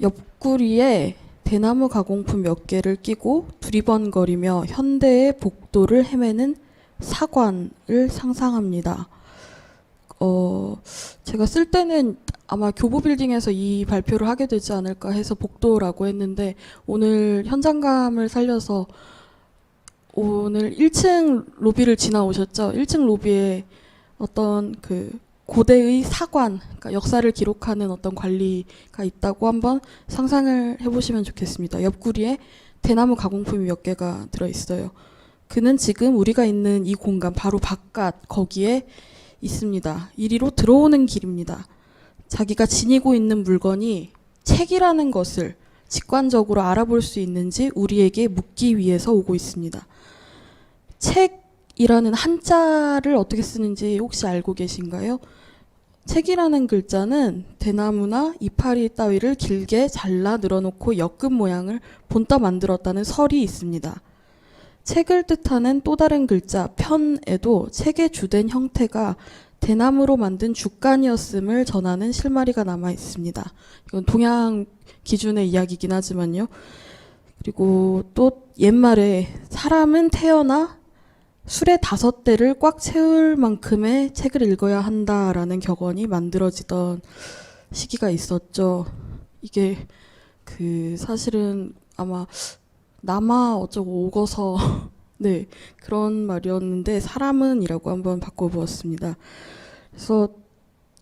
옆구리에 대나무 가공품 몇 개를 끼고 두리번거리며 현대의 복도를 헤매는 사관을 상상합니다. 제가 쓸 때는 아마 교보빌딩에서 이 발표를 하게 되지 않을까 해서 복도라고 했는데, 오늘 현장감을 살려서 오늘 1층 로비를 지나오셨죠? 1층 로비에 어떤 그 고대의 사관, 그러니까 역사를 기록하는 어떤 관리가 있다고 한번 상상을 해보시면 좋겠습니다. 옆구리에 대나무 가공품이 몇 개가 들어있어요. 그는 지금 우리가 있는 이 공간 바로 바깥 거기에 있습니다. 이리로 들어오는 길입니다. 자기가 지니고 있는 물건이 책이라는 것을 직관적으로 알아볼 수 있는지 우리에게 묻기 위해서 오고 있습니다. 책이라는 한자를 어떻게 쓰는지 혹시 알고 계신가요? 책이라는 글자는 대나무나 이파리 따위를 길게 잘라 늘어놓고 엮은 모양을 본따 만들었다는 설이 있습니다. 책을 뜻하는 또 다른 글자 편에도 책의 주된 형태가 대나무로 만든 죽간이었음을 전하는 실마리가 남아 있습니다. 이건 동양 기준의 이야기긴 하지만요. 그리고 또 옛말에 사람은 태어나 술의 5대를 꽉 채울 만큼의 책을 읽어야 한다라는 격언이 만들어지던 시기가 있었죠. 이게 사실은 아마 남아 어쩌고 오거서 네, 그런 말이었는데 사람은이라고 한번 바꿔보았습니다. 그래서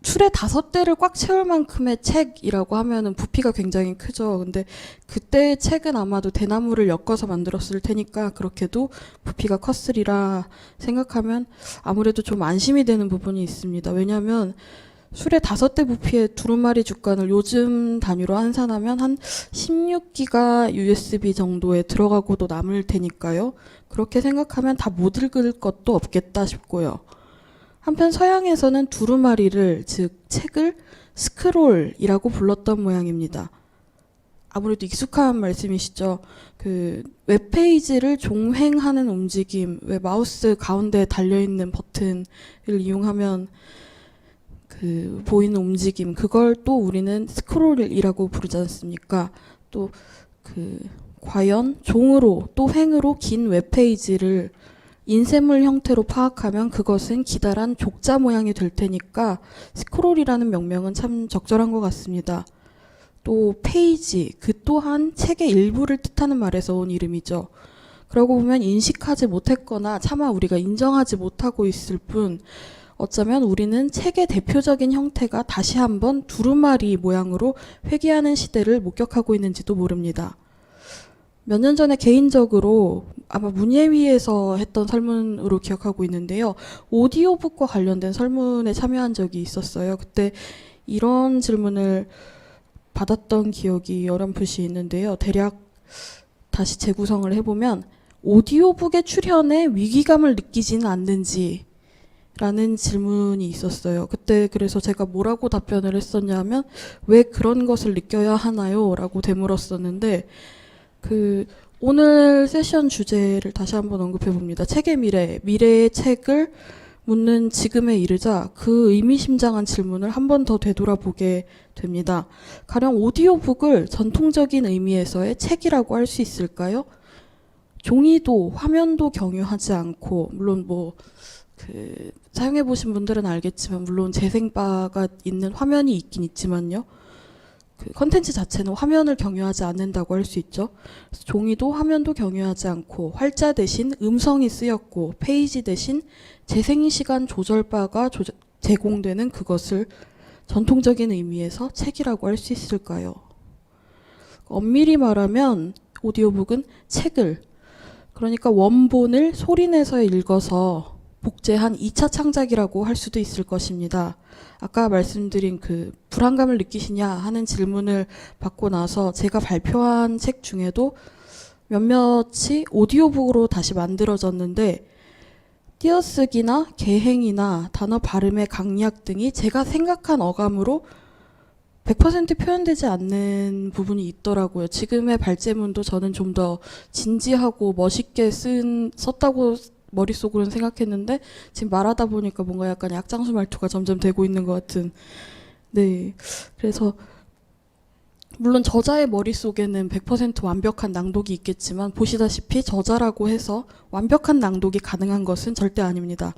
술의 5대를 꽉 채울 만큼의 책이라고 하면은 부피가 굉장히 크죠. 근데 그때의 책은 아마도 대나무를 엮어서 만들었을 테니까 그렇게도 부피가 컸으리라 생각하면 아무래도 좀 안심이 되는 부분이 있습니다. 왜냐하면 술의 5대 부피의 두루마리 죽간을 요즘 단위로 환산하면 한 16기가 USB 정도에 들어가고도 남을 테니까요. 그렇게 생각하면 다 못 읽을 것도 없겠다 싶고요. 한편 서양에서는 두루마리를, 즉 책을 스크롤이라고 불렀던 모양입니다. 아무래도 익숙한 말씀이시죠. 그 웹페이지를 종횡하는 움직임, 왜 마우스 가운데에 달려있는 버튼을 이용하면 그 보이는 움직임, 그걸 또 우리는 스크롤이라고 부르지 않습니까? 또 과연 종으로 또 횡으로 긴 웹페이지를 인쇄물 형태로 파악하면 그것은 기다란 족자 모양이 될 테니까 스크롤이라는 명명은 참 적절한 것 같습니다. 또 페이지, 그 또한 책의 일부를 뜻하는 말에서 온 이름이죠. 그러고 보면 인식하지 못했거나 차마 우리가 인정하지 못하고 있을 뿐, 어쩌면 우리는 책의 대표적인 형태가 다시 한번 두루마리 모양으로 회귀하는 시대를 목격하고 있는지도 모릅니다. 몇 년 전에 개인적으로 아마 문예위에서 했던 설문으로 기억하고 있는데요. 오디오북과 관련된 설문에 참여한 적이 있었어요. 그때 이런 질문을 받았던 기억이 어렴풋이 있는데요. 대략 다시 재구성을 해보면 오디오북의 출현에 위기감을 느끼지는 않는지 라는 질문이 있었어요. 그때 그래서 제가 뭐라고 답변을 했었냐면 왜 그런 것을 느껴야 하나요? 라고 되물었었는데 오늘 세션 주제를 다시 한번 언급해 봅니다. 책의 미래, 미래의 책을 묻는 지금에 이르자 그 의미심장한 질문을 한 번 더 되돌아보게 됩니다. 가령 오디오북을 전통적인 의미에서의 책이라고 할 수 있을까요? 종이도 화면도 경유하지 않고, 물론 사용해 보신 분들은 알겠지만 물론 재생바가 있는 화면이 있긴 있지만요. 컨텐츠 자체는 화면을 경유하지 않는다고 할 수 있죠. 그래서 종이도 화면도 경유하지 않고 활자 대신 음성이 쓰였고 페이지 대신 재생시간 조절바가 제공되는 그것을 전통적인 의미에서 책이라고 할 수 있을까요? 엄밀히 말하면 오디오북은 책을, 그러니까 원본을 소리내서 읽어서 복제한 2차 창작이라고 할 수도 있을 것입니다. 아까 말씀드린 불안감을 느끼시냐 하는 질문을 받고 나서 제가 발표한 책 중에도 몇몇이 오디오북으로 다시 만들어졌는데 띄어쓰기나 개행이나 단어 발음의 강약 등이 제가 생각한 어감으로 100% 표현되지 않는 부분이 있더라고요. 지금의 발제문도 저는 좀 더 진지하고 멋있게 썼다고 머릿속으로는 생각했는데 지금 말하다 보니까 뭔가 약간 약장수 말투가 점점 되고 있는 것 같은. 네, 그래서 물론 저자의 머릿속에는 100% 완벽한 낭독이 있겠지만 보시다시피 저자라고 해서 완벽한 낭독이 가능한 것은 절대 아닙니다.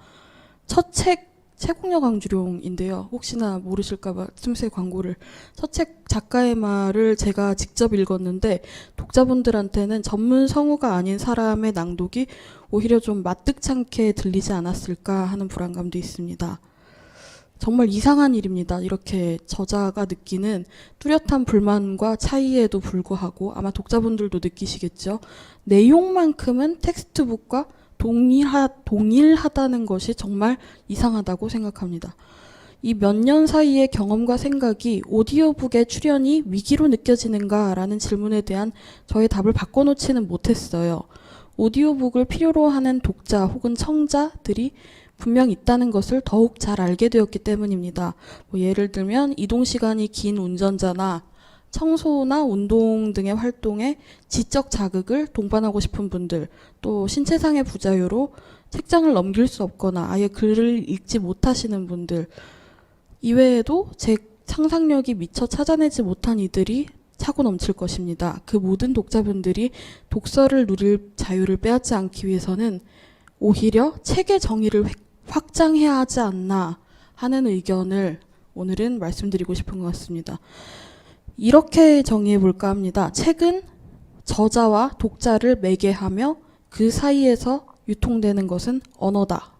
첫 책 채공여 강주룡인데요. 혹시나 모르실까봐 틈새 광고를. 첫 책 작가의 말을 제가 직접 읽었는데 독자분들한테는 전문 성우가 아닌 사람의 낭독이 오히려 좀 마뜩찮게 들리지 않았을까 하는 불안감도 있습니다. 정말 이상한 일입니다. 이렇게 저자가 느끼는 뚜렷한 불만과 차이에도 불구하고 아마 독자분들도 느끼시겠죠. 내용만큼은 텍스트북과 동일하다는 것이 정말 이상하다고 생각합니다. 이 몇 년 사이의 경험과 생각이 오디오북의 출연이 위기로 느껴지는가라는 질문에 대한 저의 답을 바꿔놓지는 못했어요. 오디오북을 필요로 하는 독자 혹은 청자들이 분명 있다는 것을 더욱 잘 알게 되었기 때문입니다. 예를 들면 이동시간이 긴 운전자나 청소나 운동 등의 활동에 지적 자극을 동반하고 싶은 분들, 또 신체상의 부자유로 책장을 넘길 수 없거나 아예 글을 읽지 못하시는 분들, 이외에도 제 상상력이 미처 찾아내지 못한 이들이 차고 넘칠 것입니다. 그 모든 독자분들이 독서를 누릴 자유를 빼앗지 않기 위해서는 오히려 책의 정의를 확장해야 하지 않나 하는 의견을 오늘은 말씀드리고 싶은 것 같습니다. 이렇게 정의해 볼까 합니다. 책은 저자와 독자를 매개하며 그 사이에서 유통되는 것은 언어다.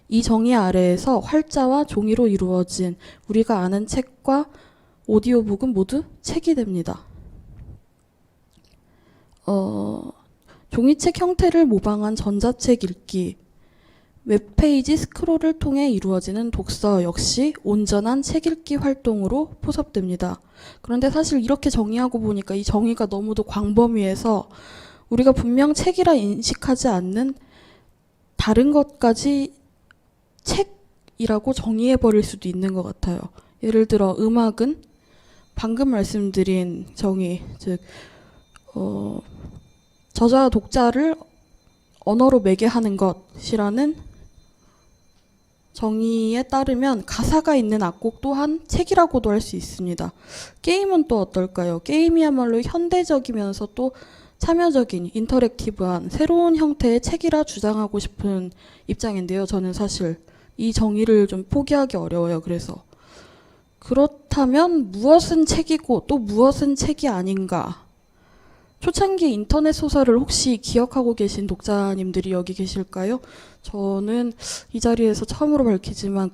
이 정의 아래에서 활자와 종이로 이루어진 우리가 아는 책과 오디오북은 모두 책이 됩니다. 종이책 형태를 모방한 전자책 읽기, 웹페이지 스크롤을 통해 이루어지는 독서 역시 온전한 책 읽기 활동으로 포섭됩니다. 그런데 사실 이렇게 정의하고 보니까 이 정의가 너무도 광범위해서 우리가 분명 책이라 인식하지 않는 다른 것까지 책이라고 정의해버릴 수도 있는 것 같아요. 예를 들어 음악은 방금 말씀드린 정의, 즉 저자와 독자를 언어로 매개하는 것이라는 정의에 따르면 가사가 있는 악곡 또한 책이라고도 할 수 있습니다. 게임은 또 어떨까요? 게임이야말로 현대적이면서 또 참여적인 인터랙티브한 새로운 형태의 책이라 주장하고 싶은 입장인데요. 저는 사실 이 정의를 좀 포기하기 어려워요. 그래서 그렇다면 무엇은 책이고 또 무엇은 책이 아닌가? 초창기 인터넷 소설을 혹시 기억하고 계신 독자님들이 여기 계실까요? 저는 이 자리에서 처음으로 밝히지만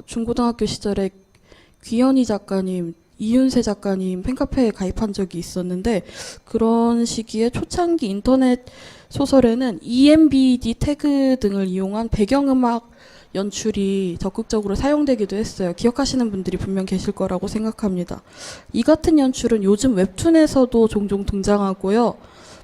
중고등학교 시절에 귀현이 작가님, 이윤세 작가님 팬카페에 가입한 적이 있었는데 그런 시기에 초창기 인터넷 소설에는 EMBD 태그 등을 이용한 배경음악 연출이 적극적으로 사용되기도 했어요. 기억하시는 분들이 분명 계실 거라고 생각합니다. 이 같은 연출은 요즘 웹툰에서도 종종 등장하고요.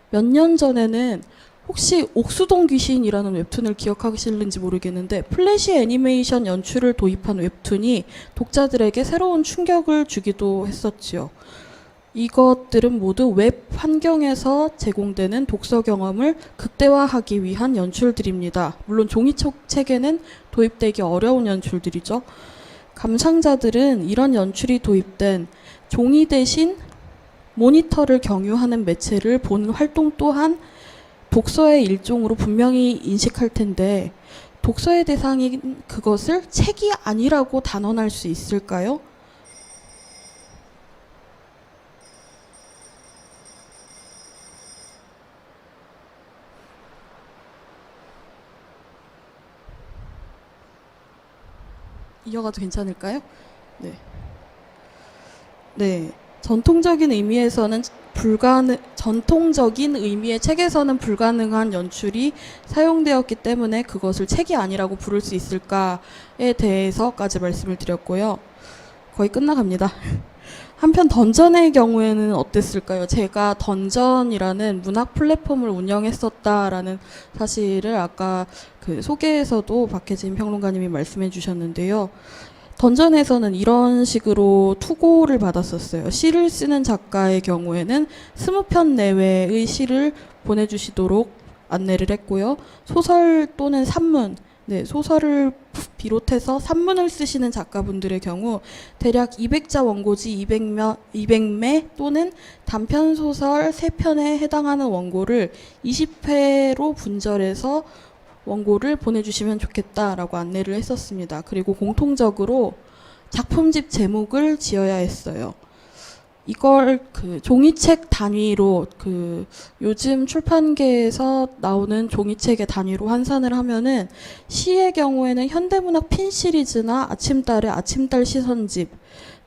몇 년 전에는 혹시 옥수동 귀신이라는 웹툰을 기억하실는지 모르겠는데 플래시 애니메이션 연출을 도입한 웹툰이 독자들에게 새로운 충격을 주기도 했었지요. 이것들은 모두 웹 환경에서 제공되는 독서 경험을 극대화하기 위한 연출들입니다. 물론 종이책에는 도입되기 어려운 연출들이죠. 감상자들은 이런 연출이 도입된 종이 대신 모니터를 경유하는 매체를 본 활동 또한 독서의 일종으로 분명히 인식할 텐데 독서의 대상인 그것을 책이 아니라고 단언할 수 있을까요? 이어가도 괜찮을까요? 네. 네. 전통적인 의미의 책에서는 불가능한 연출이 사용되었기 때문에 그것을 책이 아니라고 부를 수 있을까에 대해서까지 말씀을 드렸고요. 거의 끝나갑니다. 한편 던전의 경우에는 어땠을까요? 제가 던전이라는 문학 플랫폼을 운영했었다라는 사실을 아까 그 소개에서도 박혜진 평론가님이 말씀해 주셨는데요. 던전에서는 이런 식으로 투고를 받았었어요. 시를 쓰는 작가의 경우에는 20편 내외의 시를 보내주시도록 안내를 했고요. 소설 또는 산문, 네, 소설을 비롯해서 산문을 쓰시는 작가분들의 경우 대략 200자 원고지 200매 또는 단편 소설 3편에 해당하는 원고를 20회로 분절해서 원고를 보내주시면 좋겠다라고 안내를 했었습니다. 그리고 공통적으로 작품집 제목을 지어야 했어요. 이걸 그 종이책 단위로 요즘 출판계에서 나오는 종이책의 단위로 환산을 하면은 시의 경우에는 현대문학 핀 시리즈나 아침달의 아침달 시선집,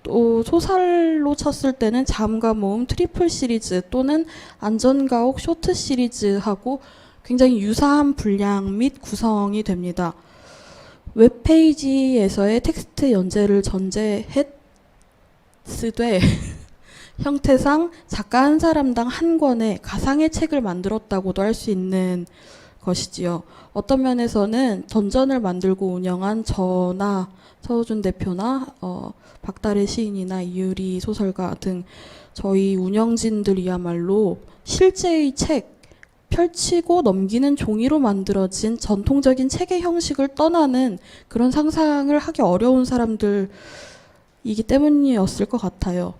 또 소설로 쳤을 때는 잠과 모음 트리플 시리즈 또는 안전가옥 쇼트 시리즈하고 굉장히 유사한 분량 및 구성이 됩니다. 웹페이지에서의 텍스트 연재를 전제했으되 형태상 작가 한 사람당 한 권의 가상의 책을 만들었다고도 할 수 있는 것이지요. 어떤 면에서는 전전을 만들고 운영한 저나 서우준 대표나 박달의 시인이나 이유리 소설가 등 저희 운영진들이야말로 실제의 책, 펼치고 넘기는 종이로 만들어진 전통적인 책의 형식을 떠나는 그런 상상을 하기 어려운 사람들이기 때문이었을 것 같아요.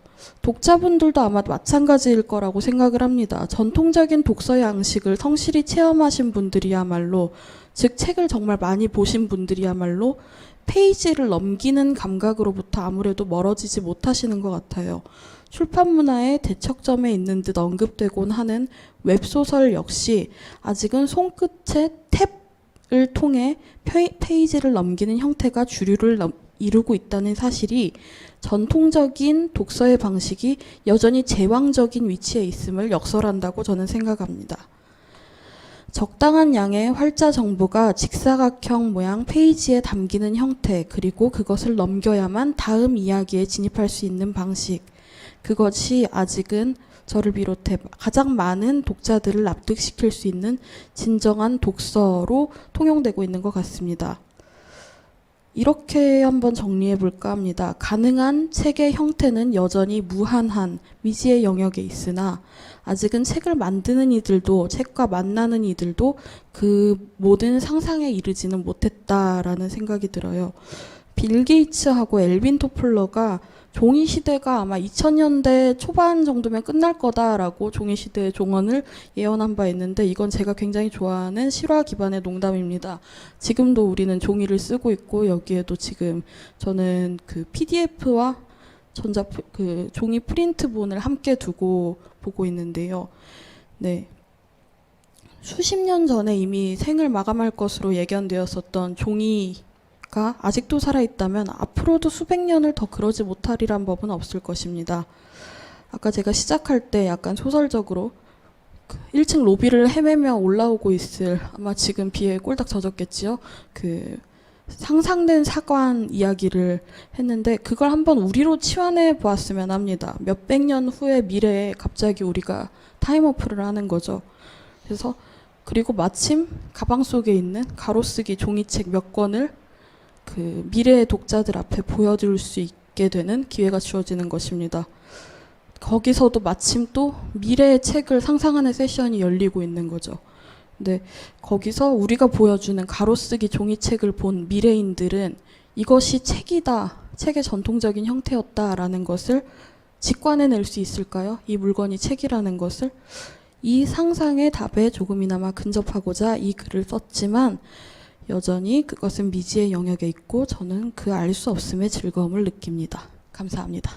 독자분들도 아마 마찬가지일 거라고 생각을 합니다. 전통적인 독서 양식을 성실히 체험하신 분들이야말로, 즉 책을 정말 많이 보신 분들이야말로 페이지를 넘기는 감각으로부터 아무래도 멀어지지 못하시는 것 같아요. 출판 문화의 대척점에 있는 듯 언급되곤 하는 웹소설 역시 아직은 손끝의 탭을 통해 페이지를 넘기는 형태가 주류를 이루고 있다는 사실이 전통적인 독서의 방식이 여전히 제왕적인 위치에 있음을 역설한다고 저는 생각합니다. 적당한 양의 활자 정보가 직사각형 모양 페이지에 담기는 형태, 그리고 그것을 넘겨야만 다음 이야기에 진입할 수 있는 방식, 그것이 아직은 저를 비롯해 가장 많은 독자들을 납득시킬 수 있는 진정한 독서로 통용되고 있는 것 같습니다. 이렇게 한번 정리해 볼까 합니다. 가능한 책의 형태는 여전히 무한한 미지의 영역에 있으나 아직은 책을 만드는 이들도, 책과 만나는 이들도 그 모든 상상에 이르지는 못했다라는 생각이 들어요. 빌 게이츠하고 엘빈 토플러가 종이 시대가 아마 2000년대 초반 정도면 끝날 거다라고 종이 시대의 종언을 예언한 바 있는데, 이건 제가 굉장히 좋아하는 실화 기반의 농담입니다. 지금도 우리는 종이를 쓰고 있고, 여기에도 지금 저는 그 PDF와 종이 프린트본을 함께 두고 보고 있는데요. 네. 수십 년 전에 이미 생을 마감할 것으로 예견되었었던 종이가 아직도 살아있다면 앞으로도 수백 년을 더 그러지 못하리란 법은 없을 것입니다. 아까 제가 시작할 때 약간 소설적으로 1층 로비를 헤매며 올라오고 있을, 아마 지금 비에 꼴딱 젖었겠지요. 상상된 사관 이야기를 했는데 그걸 한번 우리로 치환해 보았으면 합니다. 몇백 년 후의 미래에 갑자기 우리가 타임워프를 하는 거죠. 그리고 마침 가방 속에 있는 가로쓰기 종이책 몇 권을 미래의 독자들 앞에 보여줄 수 있게 되는 기회가 주어지는 것입니다. 거기서도 마침 또 미래의 책을 상상하는 세션이 열리고 있는 거죠. 근데 거기서 우리가 보여주는 가로쓰기 종이책을 본 미래인들은 이것이 책이다, 책의 전통적인 형태였다라는 것을 직관해낼 수 있을까요? 이 물건이 책이라는 것을. 이 상상의 답에 조금이나마 근접하고자 이 글을 썼지만 여전히 그것은 미지의 영역에 있고 저는 그 알 수 없음의 즐거움을 느낍니다. 감사합니다.